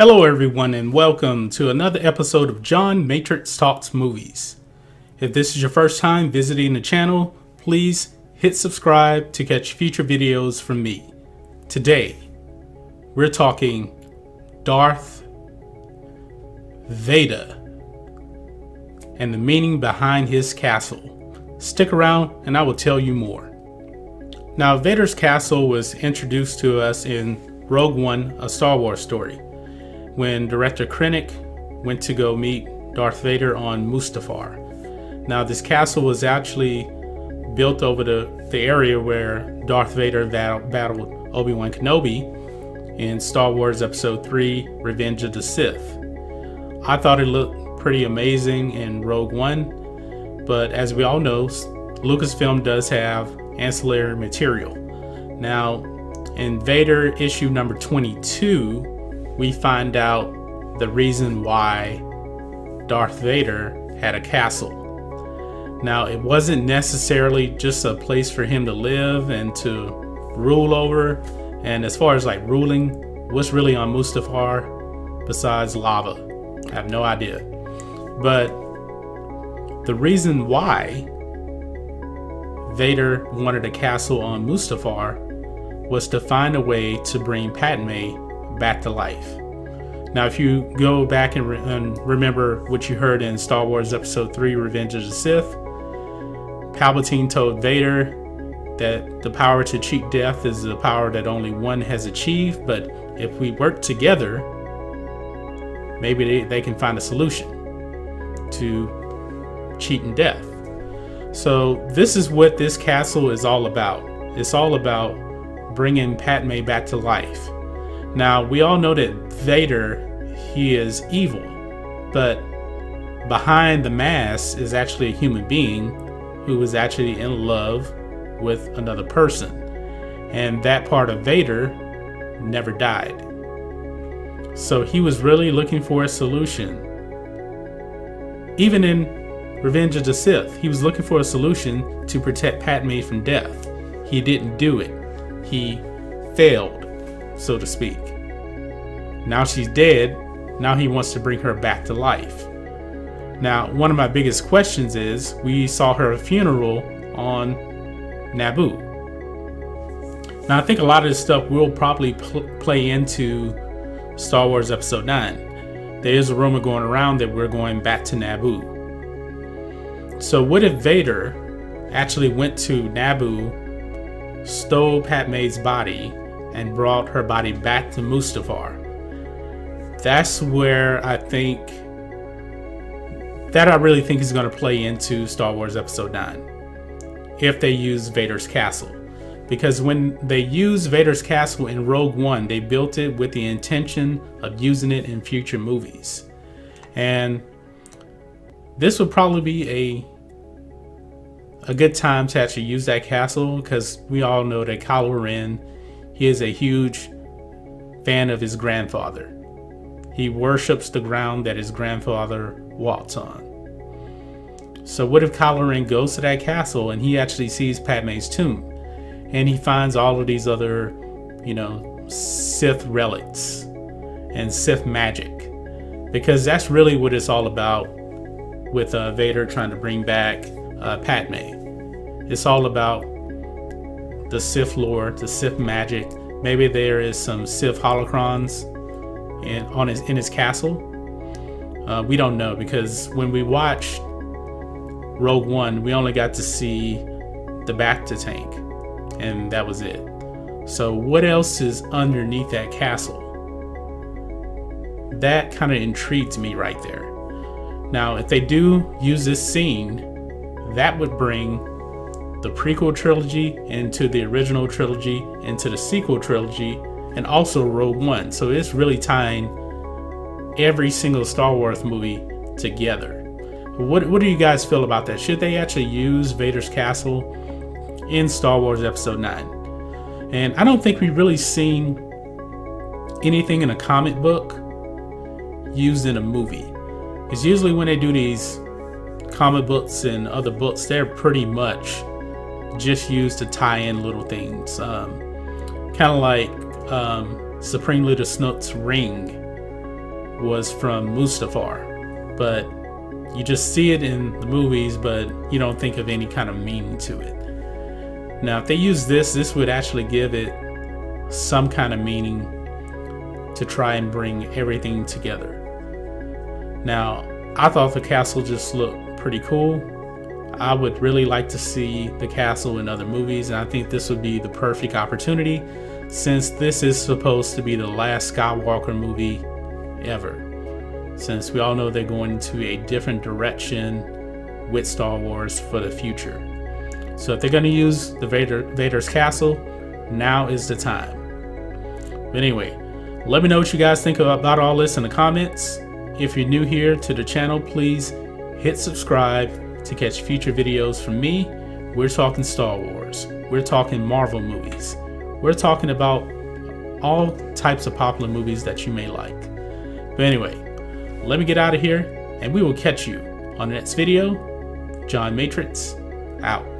Hello everyone and welcome to another episode of John Matrix Talks Movies. If this is your first time visiting the channel, please hit subscribe to catch future videos from me. Today, we're talking Darth Vader and the meaning behind his castle. Stick around and I will tell you more. Now, Vader's castle was introduced to us in Rogue One, a Star Wars story, when director Krennic went to go meet Darth Vader on Mustafar. Now, this castle was actually built over the area where Darth Vader battled Obi-Wan Kenobi in Star Wars Episode 3, Revenge of the Sith. I thought it looked pretty amazing in Rogue One, but as we all know, Lucasfilm does have ancillary material. Now, in Vader issue number 22, we find out the reason why Darth Vader had a castle. Now, it wasn't necessarily just a place for him to live and to rule over. And as far as like ruling, what's really on Mustafar besides lava? I have no idea. But the reason why Vader wanted a castle on Mustafar was to find a way to bring Padme back to life. Now, if you go back and remember what you heard in Star Wars Episode 3, Revenge of the Sith, Palpatine told Vader that the power to cheat death is a power that only one has achieved, but if we work together, maybe they can find a solution to cheating death. So this is what this castle is all about. It's all about bringing Padme back to life. Now, we all know that Vader, he is evil, but behind the mask is actually a human being who is actually in love with another person. And that part of Vader never died. So he was really looking for a solution. Even in Revenge of the Sith, he was looking for a solution to protect Padme from death. He didn't do it. He failed, so to speak. Now she's dead. Now he wants to bring her back to life. Now, one of my biggest questions is, we saw her funeral on Naboo. Now, I think a lot of this stuff will probably play into Star Wars Episode 9. There is a rumor going around that we're going back to Naboo. So what if Vader actually went to Naboo, stole Padme's body, and brought her body back to Mustafar? That's where I really think is going to play into Star Wars Episode 9, if they use Vader's castle. Because when they used Vader's castle in Rogue One, they built it with the intention of using it in future movies. And this would probably be a good time to actually use that castle, because we all know that Kylo Ren, he is a huge fan of his grandfather. He worships the ground that his grandfather walked on. So what if Kylo Ren goes to that castle and he actually sees Padme's tomb, and he finds all of these other, Sith relics and Sith magic? Because that's really what it's all about with Vader trying to bring back Padme. It's all about the Sith lore, the Sith magic. Maybe there is some Sith holocrons in his castle. We don't know, because when we watched Rogue One, we only got to see the Bacta tank, and that was it. So what else is underneath that castle? That kind of intrigued me right there. Now, if they do use this scene, that would bring the prequel trilogy into the original trilogy, into the sequel trilogy, and also Rogue One. So it's really tying every single Star Wars movie together. What do you guys feel about that? Should they actually use Vader's castle in Star Wars Episode 9? And I don't think we've really seen anything in a comic book used in a movie. It's usually when they do these comic books and other books, they're pretty much just used to tie in little things. Kind of like Supreme Leader Snoke's ring was from Mustafar, but you just see it in the movies, but you don't think of any kind of meaning to it. Now, if they use this would actually give it some kind of meaning to try and bring everything together. Now, I thought the castle just looked pretty cool. I would really like to see the castle in other movies, and I think this would be the perfect opportunity, since this is supposed to be the last Skywalker movie ever. Since we all know they're going into a different direction with Star Wars for the future. So if they're going to use the Vader's castle, now is the time. But anyway, let me know what you guys think about all this in the comments. If you're new here to the channel, please hit subscribe to catch future videos from me. We're talking Star Wars. We're talking Marvel movies. We're talking about all types of popular movies that you may like. But anyway, let me get out of here, and we will catch you on the next video. John Matrix, out.